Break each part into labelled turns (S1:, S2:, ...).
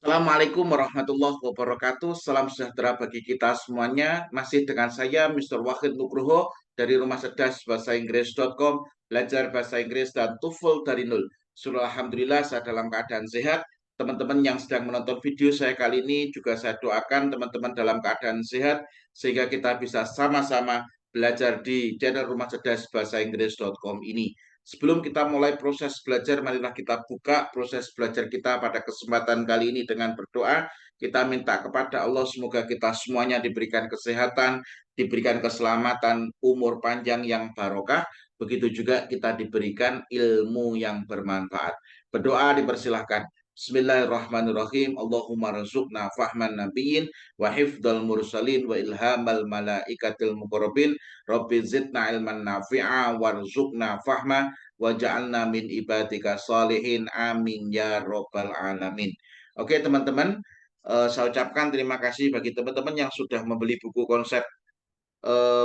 S1: Assalamualaikum warahmatullahi wabarakatuh. Salam sejahtera bagi kita semuanya. Masih dengan saya, Mr. Wahid Nugroho dari Rumah Cerdas Bahasa Inggris.com, belajar bahasa Inggris dan TOEFL dari nol. Sudah alhamdulillah saya dalam keadaan sehat. Teman-teman yang sedang menonton video saya kali ini juga saya doakan teman-teman dalam keadaan sehat sehingga kita bisa sama-sama belajar di channel Rumah Cerdas Bahasa Inggris.com ini. Sebelum kita mulai proses belajar, marilah kita buka proses belajar kita pada kesempatan kali ini dengan berdoa. Kita minta kepada Allah semoga kita semuanya diberikan kesehatan, diberikan keselamatan, umur panjang yang barokah. Begitu juga kita diberikan ilmu yang bermanfaat. Berdoa dipersilahkan. Bismillahirrahmanirrahim. Allahumma razuqna fahman nabiyyin wa hifdzal mursalin wa ilhamal malaikatil muqarrabin. Rabbi zidna ilman nafi'a warzuqna fahma waj'alna min ibadika salihin amin ya robbal alamin. Oke teman-teman, saya ucapkan terima kasih bagi teman-teman yang sudah membeli buku konsep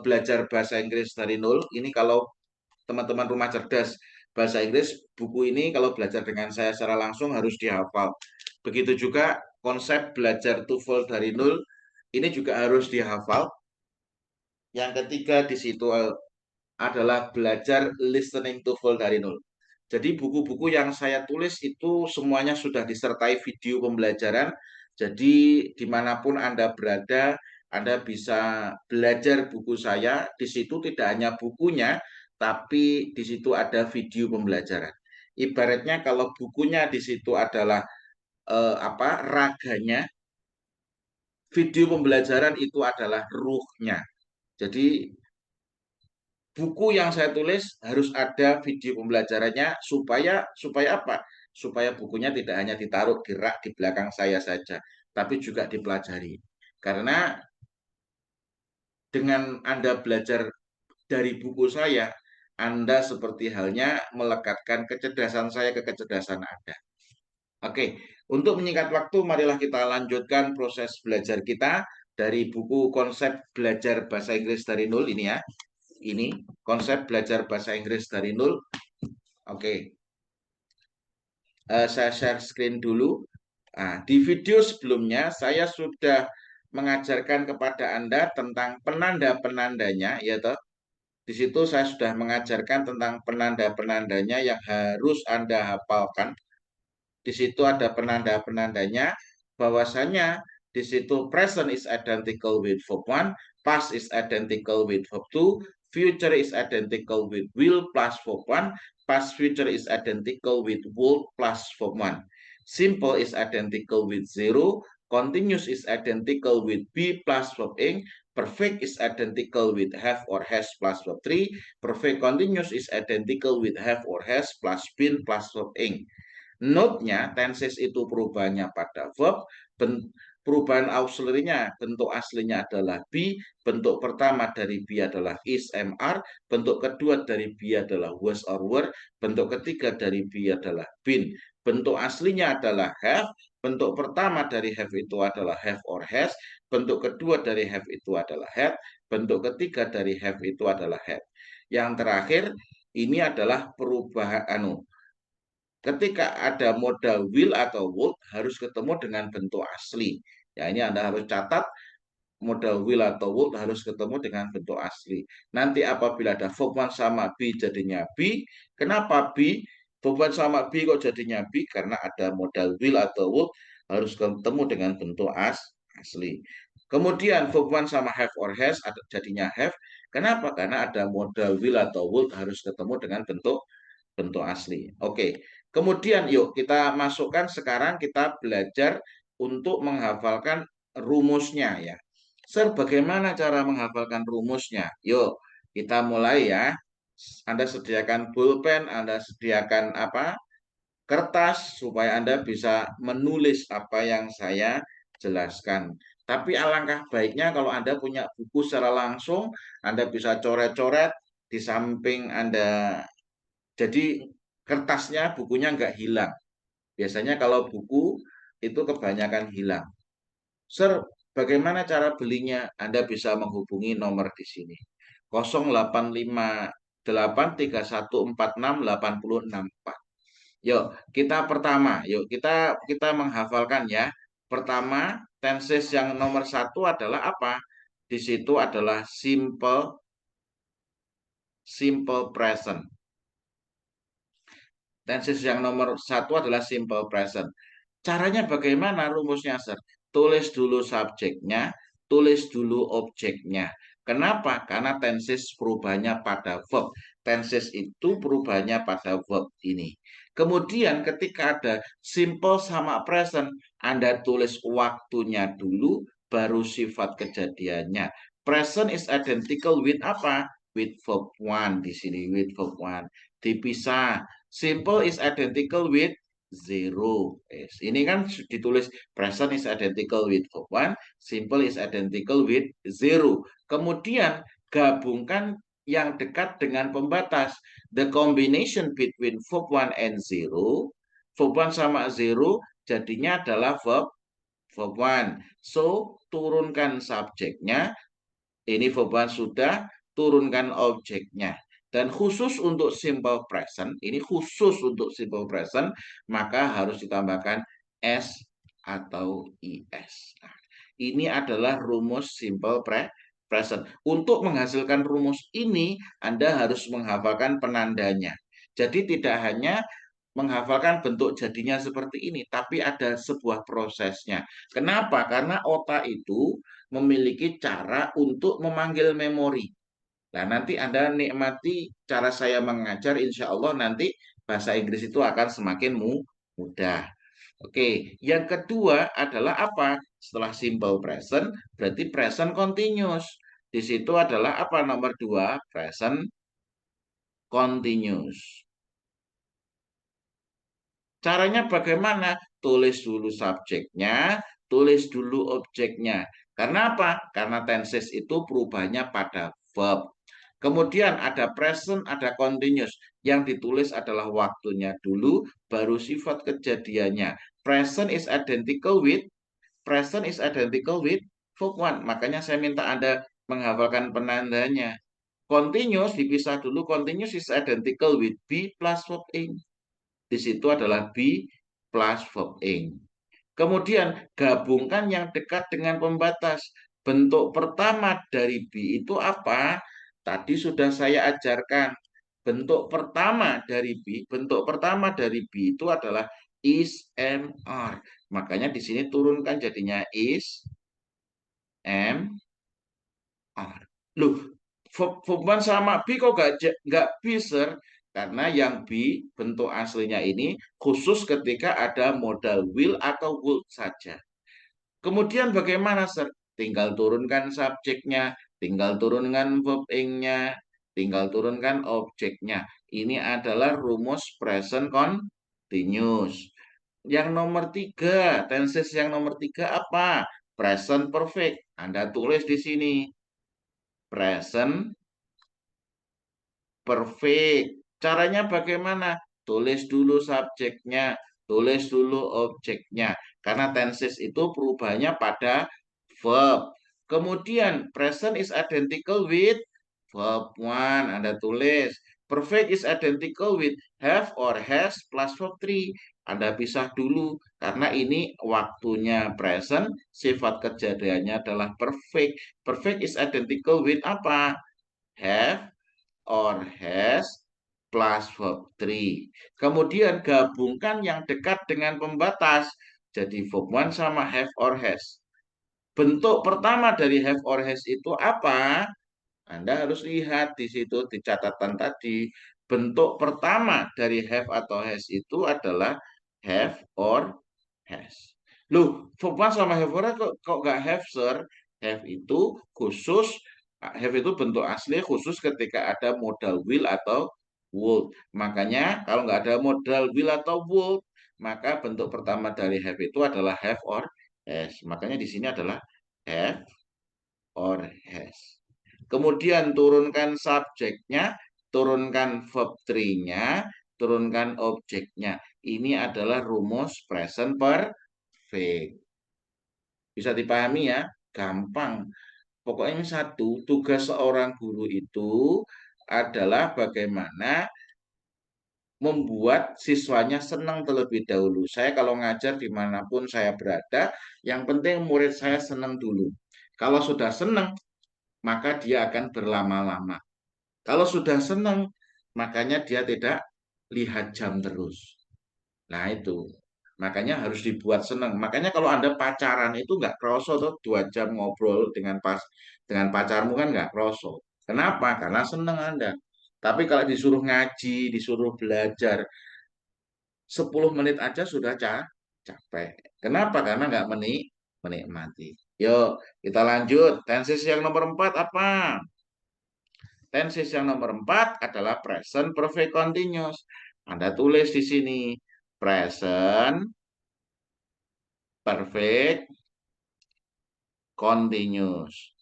S1: belajar bahasa Inggris dari nol. Ini kalau teman-teman rumah cerdas bahasa Inggris, buku ini kalau belajar dengan saya secara langsung harus dihafal. Begitu juga konsep belajar TOEFL dari nol, ini juga harus dihafal. Yang ketiga di situ adalah belajar listening TOEFL dari nol. Jadi buku-buku yang saya tulis itu semuanya sudah disertai video pembelajaran. Jadi dimanapun Anda berada, Anda bisa belajar buku saya. Di situ tidak hanya bukunya, tapi di situ ada video pembelajaran. Ibaratnya kalau bukunya di situ adalah raganya, video pembelajaran itu adalah ruhnya. Jadi buku yang saya tulis harus ada video pembelajarannya supaya supaya apa? Supaya bukunya tidak hanya ditaruh di rak di belakang saya saja, tapi juga dipelajari. Karena dengan Anda belajar dari buku saya, Anda seperti halnya melekatkan kecerdasan saya ke kecerdasan Anda. Oke, untuk menyingkat waktu, marilah kita lanjutkan proses belajar kita dari buku konsep belajar bahasa Inggris dari nol ini ya. Ini konsep belajar bahasa Inggris dari nol. Oke, saya share screen dulu. Nah, di video sebelumnya saya sudah mengajarkan kepada Anda tentang penanda-penandanya, ya toh. Di situ saya sudah mengajarkan tentang penanda-penandanya yang harus Anda hafalkan. Di situ ada penanda-penandanya, bahwasanya di situ present is identical with verb 1, past is identical with verb 2, future is identical with will plus verb 1, past future is identical with would plus verb 1. Simple is identical with 0, continuous is identical with be plus verb ing, perfect is identical with have or has plus verb 3, perfect continuous is identical with have or has plus been plus verb ing. Note-nya, tenses itu perubahannya pada verb, perubahan auxiliary-nya, bentuk aslinya adalah be, bentuk pertama dari be adalah is, am, are, bentuk kedua dari be adalah was or were, bentuk ketiga dari be adalah been. Bentuk aslinya adalah have, bentuk pertama dari have itu adalah have or has, bentuk kedua dari have itu adalah had, bentuk ketiga dari have itu adalah had. Yang terakhir, ini adalah perubahan ketika ada modal will atau would harus ketemu dengan bentuk asli. Ya, ini Anda harus catat modal will atau would harus ketemu dengan bentuk asli. Nanti apabila ada verb one sama be jadinya be. Kenapa be? Verb one sama be kok jadinya be? Karena ada modal will atau would harus ketemu dengan bentuk asli. Kemudian verb one sama have or has jadinya have. Kenapa? Karena ada modal will atau would harus ketemu dengan bentuk asli. Oke. Kemudian yuk kita masukkan sekarang kita belajar untuk menghafalkan rumusnya ya. Sir, bagaimana cara menghafalkan rumusnya? Yuk, kita mulai ya. Anda sediakan pulpen, Anda sediakan apa? Kertas supaya Anda bisa menulis apa yang saya jelaskan. Tapi alangkah baiknya kalau Anda punya buku secara langsung, Anda bisa coret-coret di samping Anda. Jadi kertasnya, bukunya nggak hilang. Biasanya kalau buku itu kebanyakan hilang. Sir, bagaimana cara belinya? Anda bisa menghubungi nomor di sini. 085831468064. Yuk, kita pertama, yuk kita menghafalkan ya. Pertama, tenses yang nomor satu adalah apa? Di situ adalah simple present. Tenses yang nomor satu adalah simple present. Caranya bagaimana rumusnya, Sir? Tulis dulu subjeknya, tulis dulu objeknya. Kenapa? Karena tenses perubahannya pada verb. Tenses itu perubahannya pada verb ini. Kemudian ketika ada simple sama present, Anda tulis waktunya dulu, baru sifat kejadiannya. Present is identical with apa? With verb one di sini, with verb one. Dipisah. Simple is identical with zero. Ini kan ditulis present is identical with verb one, simple is identical with zero. Kemudian gabungkan yang dekat dengan pembatas. The combination between verb one and zero, verb one sama zero jadinya adalah verb one. So turunkan subjeknya, ini verb one sudah, turunkan objeknya. Dan khusus untuk simple present, ini khusus untuk simple present, maka harus ditambahkan S atau IS. Nah, ini adalah rumus simple present. Untuk menghasilkan rumus ini, Anda harus menghafalkan penandanya. Jadi tidak hanya menghafalkan bentuk jadinya seperti ini, tapi ada sebuah prosesnya. Kenapa? Karena otak itu memiliki cara untuk memanggil memori. Nah, nanti Anda nikmati cara saya mengajar, insya Allah nanti bahasa Inggris itu akan semakin mudah. Oke, yang kedua adalah apa? Setelah simple present, berarti present continuous. Di situ adalah apa nomor dua? Present continuous. Caranya bagaimana? Tulis dulu subjeknya, tulis dulu objeknya. Karena apa? Karena tenses itu perubahannya pada verb. Kemudian ada present, ada continuous. Yang ditulis adalah waktunya dulu, baru sifat kejadiannya. Present is identical with verb one. Makanya saya minta Anda menghafalkan penandanya. Continuous dipisah dulu. Continuous is identical with be plus verb ing. Di situ adalah be plus verb ing. Kemudian gabungkan yang dekat dengan pembatas. Bentuk pertama dari be itu apa? Tadi sudah saya ajarkan. Bentuk pertama dari be itu adalah is, am, are. Makanya di sini turunkan jadinya is, am, are. Loh, verb sama be kok nggak bisa? Karena yang be bentuk aslinya ini khusus ketika ada modal will atau would saja. Kemudian bagaimana, Sir? Tinggal turunkan subjeknya, tinggal turunkan verb ing-nya, tinggal turunkan objeknya. Ini adalah rumus present continuous. Yang nomor tiga, tenses yang nomor tiga apa? Present perfect. Anda tulis di sini. Present perfect. Caranya bagaimana? Tulis dulu subjeknya, tulis dulu objeknya. Karena tenses itu perubahannya pada verb. Kemudian present is identical with verb one. Anda tulis. Perfect is identical with have or has plus verb three. Anda pisah dulu karena ini waktunya present, sifat kejadiannya adalah perfect. Perfect is identical with apa? Have or has plus verb three. Kemudian gabungkan yang dekat dengan pembatas. Jadi verb one sama have or has. Bentuk pertama dari have or has itu apa? Anda harus lihat di situ di catatan tadi. Bentuk pertama dari have atau has itu adalah have or has. Loh, verb one sama have or has kok nggak have, Sir? Have itu khusus, have itu bentuk asli khusus ketika ada modal will atau would. Makanya kalau nggak ada modal will atau would, maka bentuk pertama dari have itu adalah have or has. Makanya di sini adalah have or has. Kemudian turunkan subjeknya, turunkan verb tree-nya, turunkan objeknya. Ini adalah rumus present perfect. Bisa dipahami ya? Gampang. Pokoknya ini satu, tugas seorang guru itu adalah bagaimana membuat siswanya senang terlebih dahulu. Saya kalau ngajar dimanapun saya berada, yang penting murid saya senang dulu. Kalau sudah senang, maka dia akan berlama-lama. Kalau sudah senang, makanya dia tidak lihat jam terus. Nah itu, makanya harus dibuat senang. Makanya kalau Anda pacaran itu nggak kroso tuh 2 jam ngobrol dengan pacarmu kan nggak kroso. Kenapa? Karena senang Anda. Tapi kalau disuruh ngaji, disuruh belajar, 10 menit aja sudah capek. Kenapa? Karena nggak menikmati. Yuk, kita lanjut. Tenses yang nomor 4 apa? Tenses yang nomor 4 adalah present perfect continuous. Anda tulis di sini. Present perfect continuous.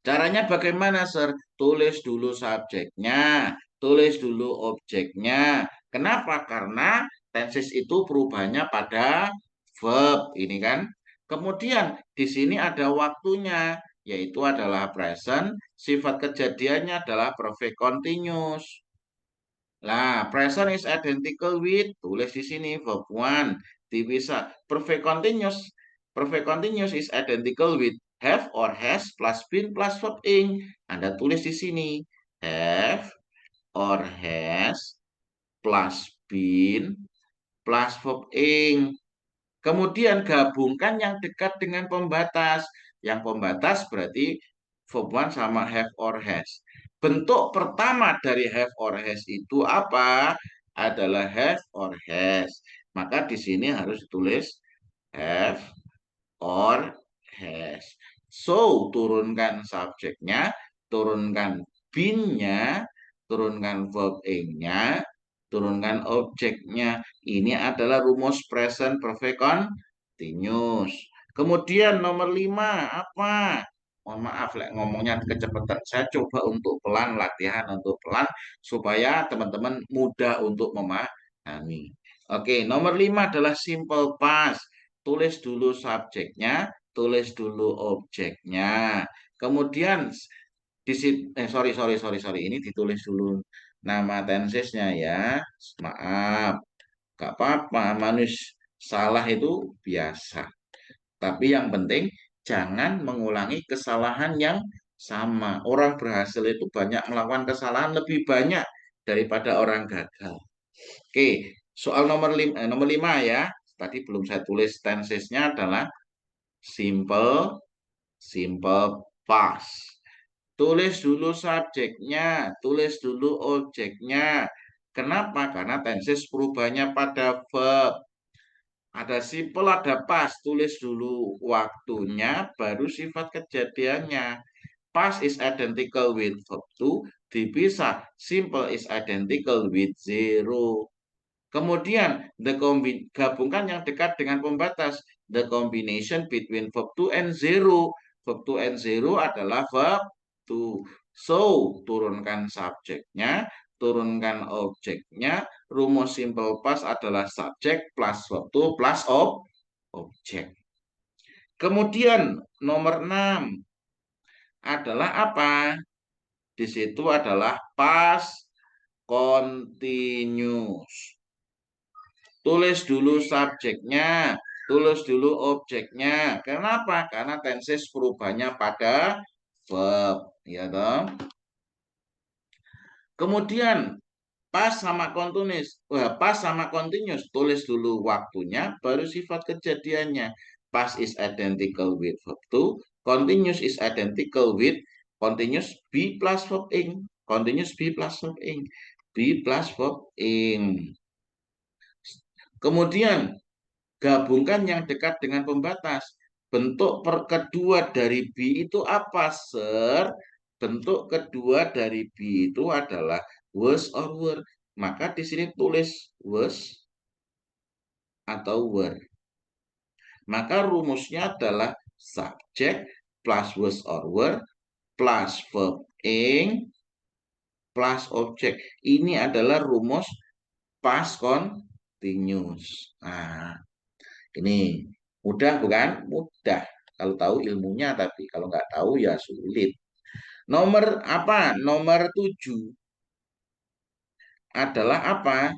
S1: Caranya bagaimana, Sir? Tulis dulu subjeknya, tulis dulu objeknya. Kenapa? Karena tenses itu perubahannya pada verb, ini kan. Kemudian di sini ada waktunya, yaitu adalah present, sifat kejadiannya adalah perfect continuous. Nah, present is identical with, tulis di sini verb one, dipisah. Perfect continuous, perfect continuous is identical with have or has plus been plus verb ing. Anda tulis di sini have or has plus been plus verb ing. Kemudian gabungkan yang dekat dengan pembatas. Yang pembatas berarti verb one sama have or has. Bentuk pertama dari have or has itu apa? Adalah have or has. Maka di sini harus ditulis have or has. So, turunkan subjeknya, turunkan been-nya, turunkan verb ing-nya, turunkan objeknya. Ini adalah rumus present perfect continuous. Kemudian nomor 5 apa? Mohon maaf, ngomongnya kecepatan. Saya coba untuk pelan, latihan untuk pelan, supaya teman-teman mudah untuk memahami. Oke, nomor 5 adalah simple past. Tulis dulu subjeknya, tulis dulu objeknya. Kemudian sorry, ini ditulis dulu nama tensesnya ya. Maaf, gak apa-apa, salah itu biasa. Tapi yang penting jangan mengulangi kesalahan yang sama. Orang berhasil itu banyak melakukan kesalahan lebih banyak daripada orang gagal. Oke, soal nomor 5 ya. Tadi belum saya tulis tensesnya adalah simple, simple past. Tulis dulu subjeknya, tulis dulu objeknya. Kenapa? Karena tenses perubahannya pada verb. Ada simple, ada past. Tulis dulu waktunya, baru sifat kejadiannya. Past is identical with verb to, dipisah. Simple is identical with zero. Kemudian, gabungkan yang dekat dengan pembatas. The combination between verb to and zero. Verb to and zero adalah verb to. So, turunkan subjeknya, turunkan objeknya. Rumus simple past adalah subjek plus verb to plus objek. Kemudian, nomor 6 adalah apa? Di situ adalah past continuous. Tulis dulu subjeknya, tulis dulu objeknya. Kenapa? Karena tenses perubahannya pada verb, ya toh. Kemudian pas sama continuous, pas sama continuous, tulis dulu waktunya, baru sifat kejadiannya. Pas is identical with verb to, continuous is identical with continuous be plus verb ing, continuous be plus verb ing, be plus verb ing. Kemudian gabungkan yang dekat dengan pembatas. Bentuk kedua dari B itu apa, Sir? Bentuk kedua dari B itu adalah was or were. Maka di sini tulis was atau were. Maka rumusnya adalah subject plus was or were plus verb ing plus object. Ini adalah rumus past continuous. Nah, ini mudah bukan? Mudah. Kalau tahu ilmunya, tapi kalau nggak tahu ya sulit. Nomor apa? Nomor 7. adalah apa?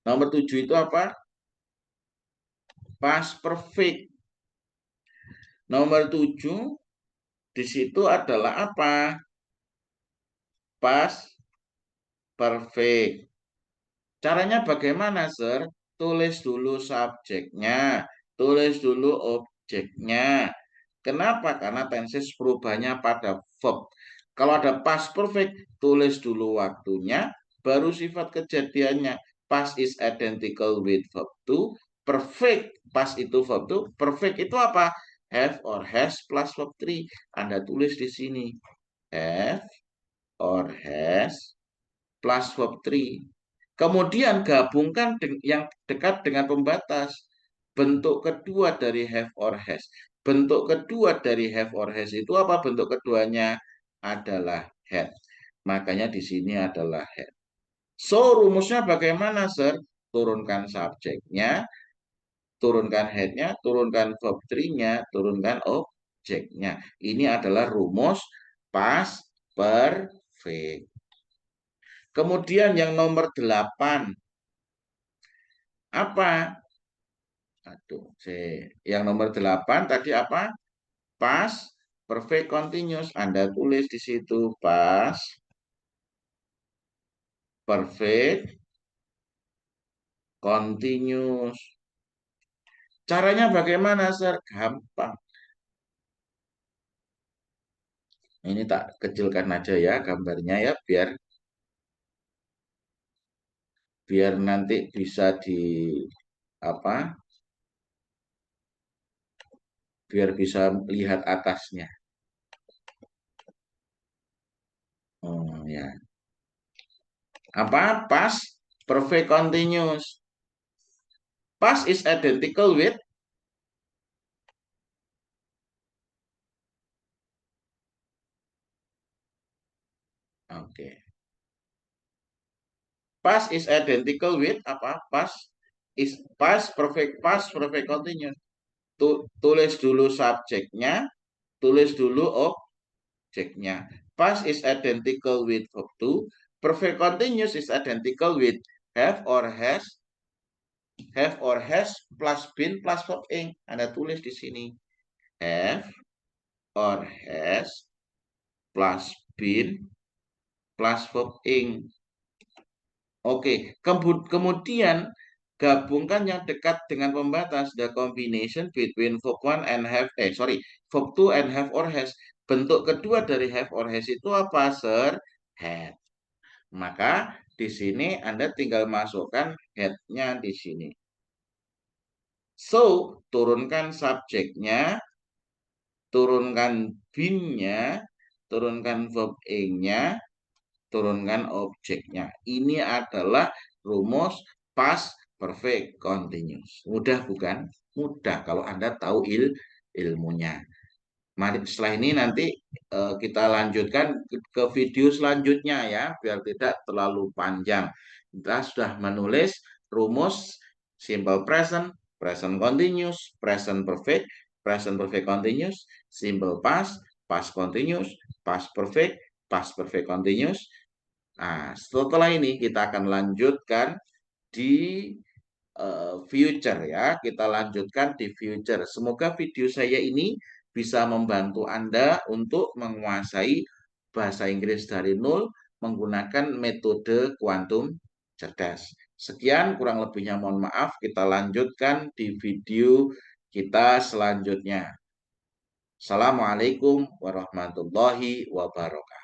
S1: Nomor 7 itu apa? Past perfect. Nomor 7 di situ adalah apa? Past perfect. Caranya bagaimana, Sir? Tulis dulu subjeknya, tulis dulu objeknya. Kenapa? Karena tenses perubahannya pada verb. Kalau ada past perfect, tulis dulu waktunya, baru sifat kejadiannya. Past is identical with verb to. Perfect, past itu verb to. Perfect itu apa? Have or has plus verb 3. Anda tulis di sini. Have or has plus verb 3. Kemudian gabungkan yang dekat dengan pembatas. Bentuk kedua dari have or has. Bentuk kedua dari have or has itu apa? Bentuk keduanya adalah had. Makanya di sini adalah had. So, rumusnya bagaimana, Sir? Turunkan subjeknya, turunkan head-nya, turunkan verb 3-nya, turunkan objeknya. Ini adalah rumus past perfect. Kemudian yang nomor 8. Apa? Aduh, yang nomor 8 tadi apa? Past perfect continuous. Anda tulis di situ past perfect continuous. Caranya bagaimana, Sir? Gampang. Ini tak kecilkan aja ya gambarnya ya, biar nanti bisa di apa? Biar bisa lihat atasnya. Oh ya. Apa? Past perfect continuous. Past is identical with. Oke. Past is identical with apa? Past perfect continuous. Tulis dulu subjeknya, tulis dulu objeknya. Past is identical with verb to. Perfect continuous is identical with have or has plus been plus verb ing. Anda tulis di sini. Have or has plus been plus verb ing. Oke, kemudian gabungkan yang dekat dengan pembatas, the combination between verb 1 and verb 2 and have or has. Bentuk kedua dari have or has itu apa, Sir? Had. Maka di sini Anda tinggal masukkan had-nya di sini. So, turunkan subjeknya, turunkan been-nya, turunkan verb ing-nya, turunkan objeknya. Ini adalah rumus past perfect continuous. Mudah bukan? Mudah kalau Anda tahu ilmunya. Mari setelah ini nanti kita lanjutkan ke video selanjutnya ya, biar tidak terlalu panjang. Kita sudah menulis rumus simple present, present continuous, present perfect continuous, simple past, past continuous, past perfect continuous. Nah, setelah ini kita akan lanjutkan di future ya. Kita lanjutkan di future. Semoga video saya ini bisa membantu Anda untuk menguasai bahasa Inggris dari nol menggunakan metode kuantum cerdas. Sekian, kurang lebihnya mohon maaf. Kita lanjutkan di video kita selanjutnya. Assalamualaikum warahmatullahi wabarakatuh.